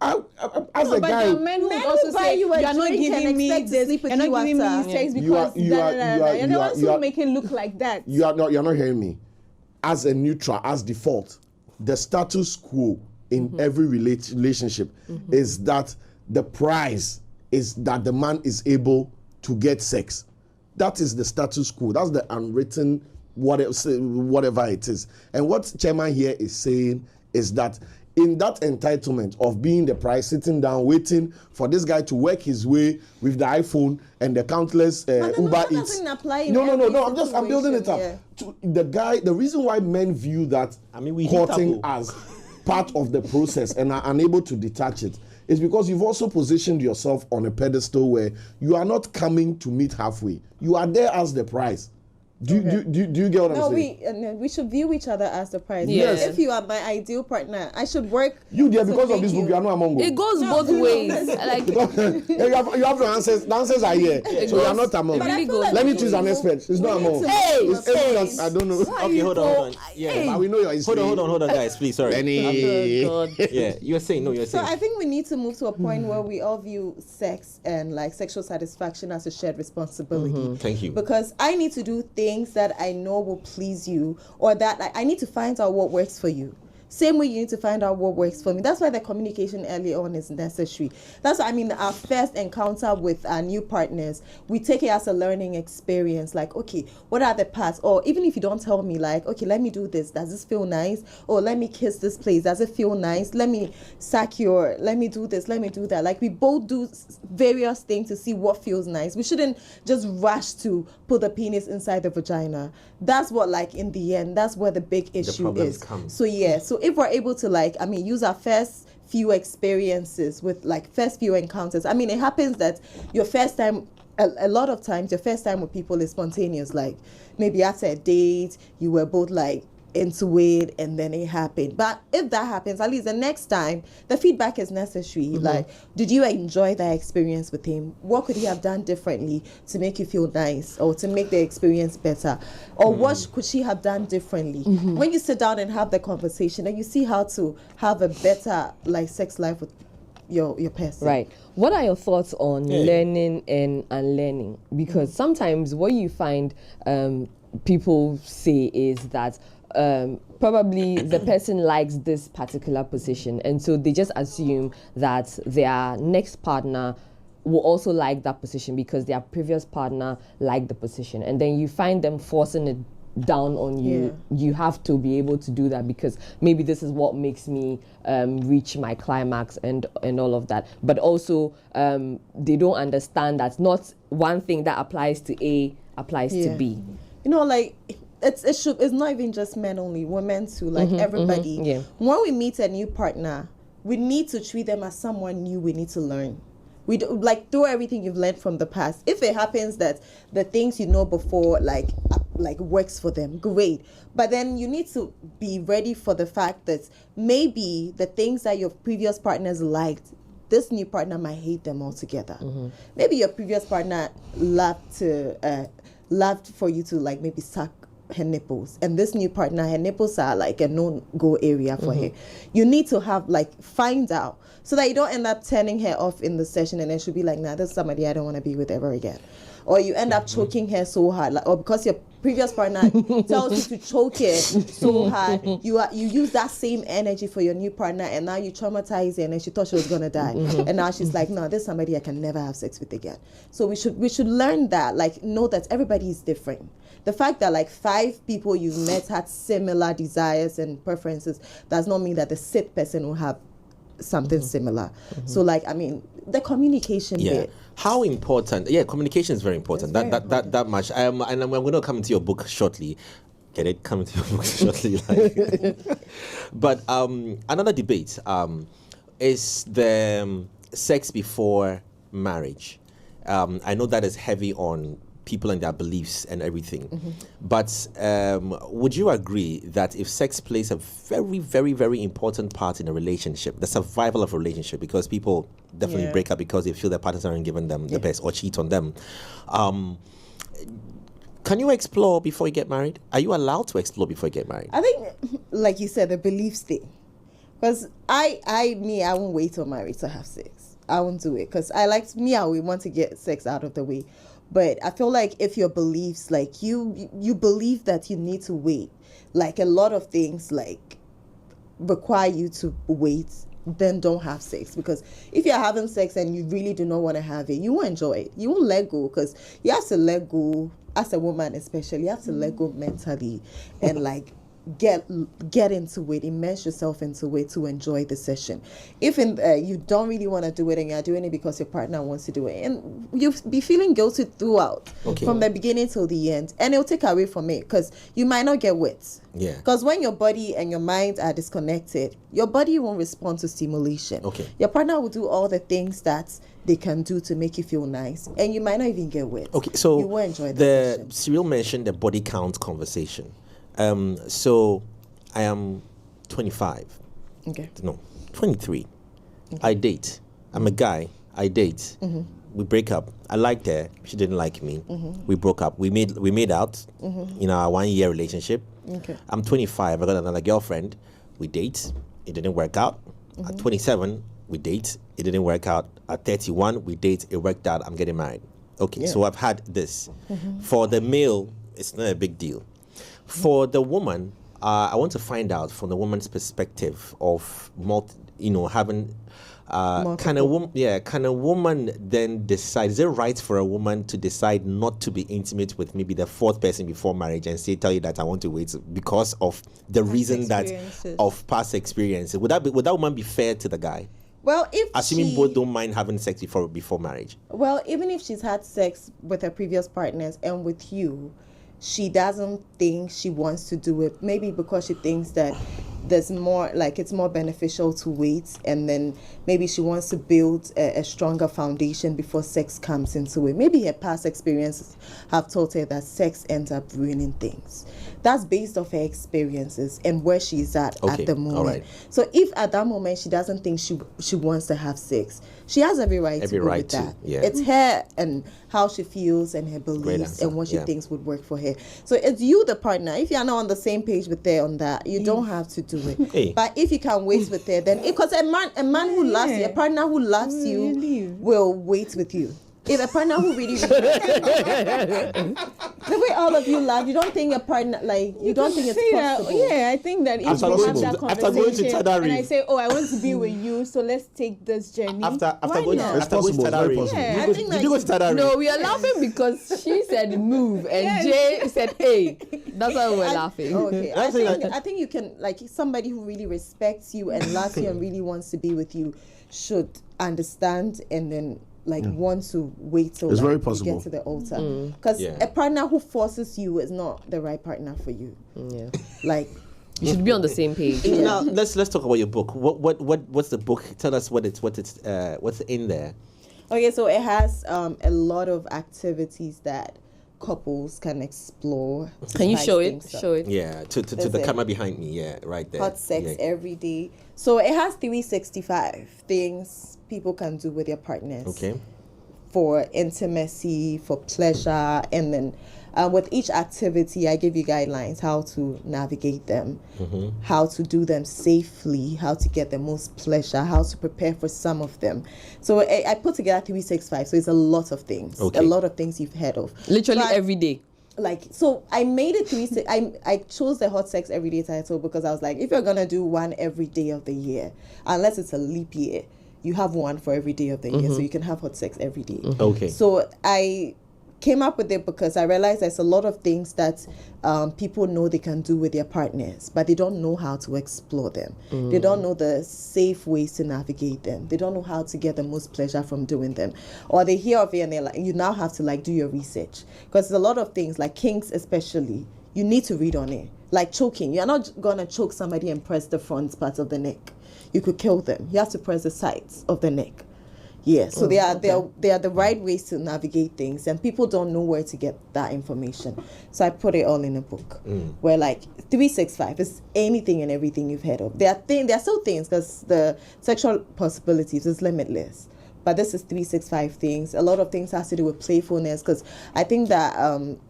a guy, men who also say you are not giving me this, you're not giving me sex because you're the ones who make it look like that. You're not hearing me. As a neutral, as default, the status quo in every relationship is that the prize is that the man is able to get sex. That is the status quo. That's the unwritten whatever it is. And what Chairman here is saying is that in that entitlement of being the prize, sitting down, waiting for this guy to work his way with the iPhone and the countless Uber Eats. No. I'm building it up. Yeah. The reason why men view that courting as part of the process and are unable to detach it is because you've also positioned yourself on a pedestal where you are not coming to meet halfway. You are there as the prize. Do you get what I'm saying? We should view each other as the prize. Yes. If you are my ideal partner, I should work. You there because of this book, you are not among us. It goes both ways. Like you have the answers. The answers are here, so you are not among. Let me choose an expert. It's not among. I don't know. Okay, hold on. Yeah, but we know your history. Hold on, guys, please. Sorry. Yeah, you were saying. So I think we need to move to a point where we all view sex and like sexual satisfaction as a shared responsibility. Thank you. Because I need to do things that I know will please you, or that I need to find out what works for you. Same way you need to find out what works for me. That's why the communication early on is necessary. That's what I mean. Our first encounter with our new partners, we take it as a learning experience. Like, okay, what are the parts? Or even if you don't tell me, like, okay, let me do this. Does this feel nice? Or let me kiss this place. Does it feel nice? Let me let me do this. Let me do that. Like, we both do various things to see what feels nice. We shouldn't just rush to put the penis inside the vagina. That's what, like, in the end, that's where the big issue is. So yeah, so if we're able to, like, I mean, use our first few experiences with, like, first few encounters. I mean, it happens that your first time, a lot of times your first time with people is spontaneous. Like, maybe after a date, you were both, like, into it, and then it happened. But if that happens, at least the next time, the feedback is necessary. Like, did you enjoy that experience with him? What could he have done differently to make you feel nice, or to make the experience better? Or what could she have done differently? When you sit down and have the conversation, and you see how to have a better, like, sex life with your person. Right. What are your thoughts on learning and unlearning? Because sometimes what you find people say is that probably the person likes this particular position, and so they just assume that their next partner will also like that position because their previous partner liked the position, and then you find them forcing it down on you. You have to be able to do that because maybe this is what makes me reach my climax and all of that. But also they don't understand that not one thing that applies to A applies to B. You know, like, it's not even just men only, women too, like, everybody. When we meet a new partner, we need to treat them as someone new. We need to learn. We do, like, throw everything you've learned from the past. If it happens that the things you know before, like works for them, great. But then you need to be ready for the fact that maybe the things that your previous partners liked, this new partner might hate them altogether. Maybe your previous partner loved for you to, like, maybe suck her nipples, and this new partner, her nipples are like a no-go area for her. You need to have, like, find out so that you don't end up turning her off in the session, and then she'll be like, nah, this is somebody I don't want to be with ever again. Or you end up choking her so hard, like, or because your previous partner tells you to choke her so hard, you use that same energy for your new partner, and now you traumatize her, and then she thought she was gonna die, and now she's like, no, this is somebody I can never have sex with again. So we should learn that, like, know that everybody is different. The fact that, like, 5 people you've met had similar desires and preferences does not mean that the 6th person will have something similar. So, like, I mean, the communication bit. How important? Yeah, communication is very important. That much. And I'm going to come into your book shortly. Get it? Come into your book shortly. But another debate is the sex before marriage. I know that is heavy on people and their beliefs and everything. But would you agree that if sex plays a very, very, very important part in a relationship, the survival of a relationship, because people definitely break up because they feel their partners aren't giving them the best or cheat on them, can you explore before you get married? Are you allowed to explore before you get married? I think, like you said, the beliefs thing. Because I won't wait till married to have sex. I won't do it because I want to get sex out of the way. But I feel like if your beliefs, like, you believe that you need to wait, like, a lot of things, like, require you to wait, then don't have sex. Because if you're having sex and you really do not want to have it, you won't enjoy it. You won't let go, because you have to let go, as a woman especially, you have to let go mentally and, like, get into it, immerse yourself into it to enjoy the session. If you don't really want to do it and you're doing it because your partner wants to do it, and you'll be feeling guilty throughout, from the beginning till the end, and it'll take away from it because you might not get wet. Because when your body and your mind are disconnected, your body won't respond to stimulation. Your partner will do all the things that they can do to make you feel nice, and you might not even get wet. So you won't enjoy the session. Cyril mentioned the body count conversation. So I am 25. No, 23. I date. I'm a guy. I date. We break up. I liked her. She didn't like me. We broke up. We made out in our 1-year relationship. I'm 25. I got another girlfriend. We date. It didn't work out. At 27, we date. It didn't work out. At 31, we date. It worked out. I'm getting married. So I've had this. For the male, it's not a big deal. For the woman, I want to find out from the woman's perspective of having can a woman then decide, is it right for a woman to decide not to be intimate with maybe the fourth person before marriage and tell you that I want to wait because of the reason that of past experiences? Would that woman be fair to the guy? Well, assuming both don't mind having sex before marriage. Well, even if she's had sex with her previous partners and with you, she doesn't think she wants to do it, maybe because she thinks that there's more, like it's more beneficial to wait, and then maybe she wants to build a stronger foundation before sex comes into it. Maybe her past experiences have taught her that sex ends up ruining things. That's based off her experiences and where she's at the moment. All right. So if at that moment she doesn't think she wants to have sex, she has every right to go with that. Yeah. It's her and how she feels and her beliefs and what she thinks would work for her. So it's you, the partner. If you're not on the same page with her on that, you don't have to do it. Hey. But if you can wait with her, then because a man who loves you, a partner who loves you will wait with you. If a partner who really the way all of you love, you don't think a partner you don't think it's possible. Yeah, I think that if we have that conversation and I say, I want to be with you, so let's take this journey. After going to Tadari. Yeah, did you go to Tadari? No, we are laughing because she said move and Jay said hey. That's why we're laughing. Okay, I think you can, somebody who really respects you and loves you and really wants to be with you should understand and then want to wait till it's very you possible. get to the altar, because a partner who forces you is not the right partner for you. Yeah, you should be on the same page. Now let's talk about your book. What's the book? Tell us what's in there. Okay, so it has a lot of activities that couples can explore. Can you show it? Show it. Yeah, to the camera behind me. Yeah, right there. Hot sex every day. So it has 365 things people can do with their partners. Okay. For intimacy, for pleasure, and then with each activity, I give you guidelines how to navigate them, how to do them safely, how to get the most pleasure, how to prepare for some of them. So I put together 365. So it's a lot of things. Okay. A lot of things you've heard of. Literally every day. So I made it I chose the hot sex everyday title because I was like, if you're gonna do one every day of the year, unless it's a leap year, you have one for every day of the year, so you can have hot sex every day. Okay. So I came up with it because I realized there's a lot of things that people know they can do with their partners, but they don't know how to explore them. They don't know the safe ways to navigate them. They don't know how to get the most pleasure from doing them. Or they hear of it and they're like, you now have to do your research. Because there's a lot of things, like kinks especially, you need to read on it. Like choking. You're not going to choke somebody and press the front part of the neck. You could kill them. You have to press the sides of the neck. Yeah, so they are the right ways to navigate things, and people don't know where to get that information. So I put it all in a book where 365 is anything and everything you've heard of. There are still things because the sexual possibilities is limitless. But this is 365 things. A lot of things has to do with playfulness, because I think that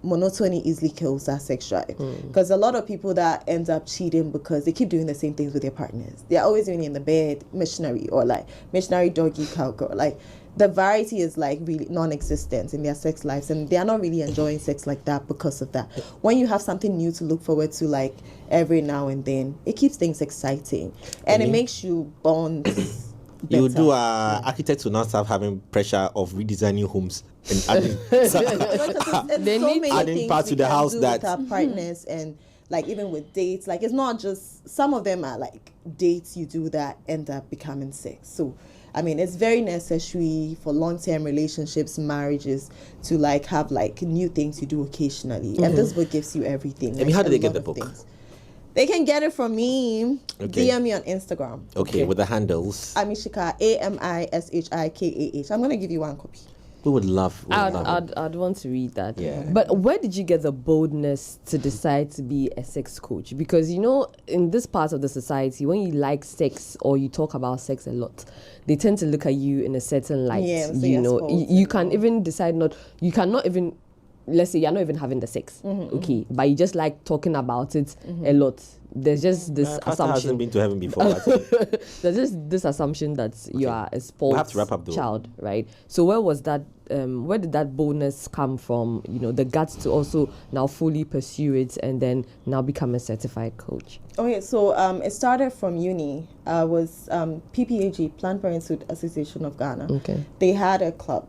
monotony easily kills that sex drive. Because a lot of people that end up cheating because they keep doing the same things with their partners. They're always doing it in the bed, missionary, or missionary doggy cowgirl. The variety is really non-existent in their sex lives, and they are not really enjoying sex like that because of that. When you have something new to look forward to every now and then, it keeps things exciting, and it makes you bond. You do architects will not start having pressure of redesigning homes and adding adding parts to the house that with our partners and even with dates. It's not just, some of them are dates you do that end up becoming sex. So it's very necessary for long-term relationships, marriages, to have new things you do occasionally. And this book gives you everything. How do they get the book? They can get it from me. Okay. DM me on Instagram. Okay, with the handles. Ami Shikam, AMISHIKAH. I'm gonna give you one copy. We would love. I'd want to read that. Yeah. But where did you get the boldness to decide to be a sex coach? Because in this part of the society, when you like sex or you talk about sex a lot, they tend to look at you in a certain light. Yeah, so you can even decide you cannot even. Let's say you're not even having the sex, okay, but you just like talking about it a lot. There's just this assumption. Hasn't been to heaven before. There's just this assumption that you are a sports have to wrap up, though. child, right? So where was that that boldness come from? The guts to also now fully pursue it and then now become a certified coach. Okay, so it started from uni. I was PPAG, Planned Parenthood Association of Ghana. Okay. They had a club.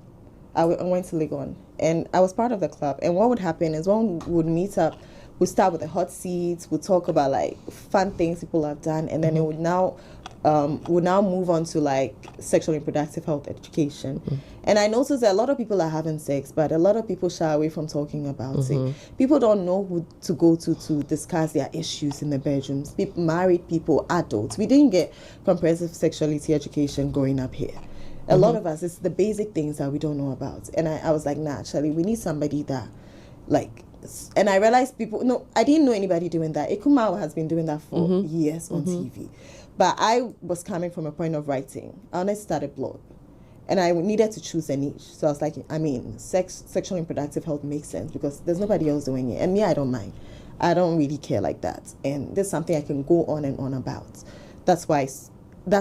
I went to Legon, and I was part of the club. And what would happen is when we would meet up, we'd start with the hot seats, we'd talk about like fun things people have done, and then it would now move on to like sexual and reproductive health education. And I noticed that a lot of people are having sex, but a lot of people shy away from talking about it. People don't know who to go to discuss their issues in the bedrooms. People, married people, adults. We didn't get comprehensive sexuality education growing up here. A lot of us, it's the basic things that we don't know about. And I was like, nah, actually, we need somebody that, like, and I realized I didn't know anybody doing that. Ekumao has been doing that for years on TV. But I was coming from a point of writing. I wanted to start a blog. And I needed to choose a niche. So I was like, sexual and reproductive health makes sense because there's nobody else doing it. And me, I don't mind. I don't really care like that. And this is something I can go on and on about. That's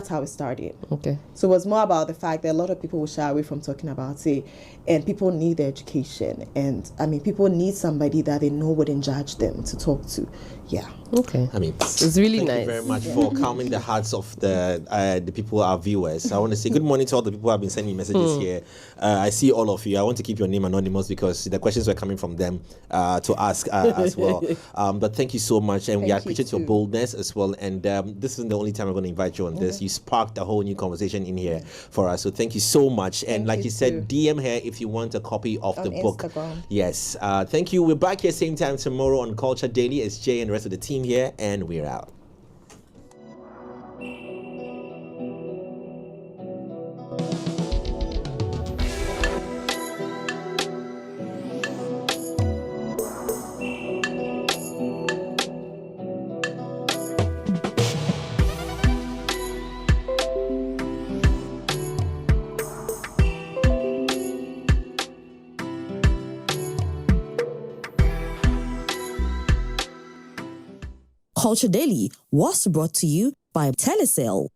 how it started. Okay. So it was more about the fact that a lot of people will shy away from talking about it, and people need the education. And people need somebody that they know wouldn't judge them to talk to. Yeah. Okay. It's really nice. Thank you very much for calming the hearts of the people, our viewers. I want to say good morning to all the people who have been sending messages here. I see all of you. I want to keep your name anonymous because the questions were coming from them to ask as well. But thank you so much, and we appreciate your boldness as well. And this isn't the only time we're going to invite you on this. You sparked a whole new conversation in here for us. So thank you so much. And like you said, DM her if you want a copy of the book. Instagram. Yes. Thank you. We're back here same time tomorrow on Culture Daily. It's Jay and the rest of the team here, and we're out. Culture Daily was brought to you by Telecel.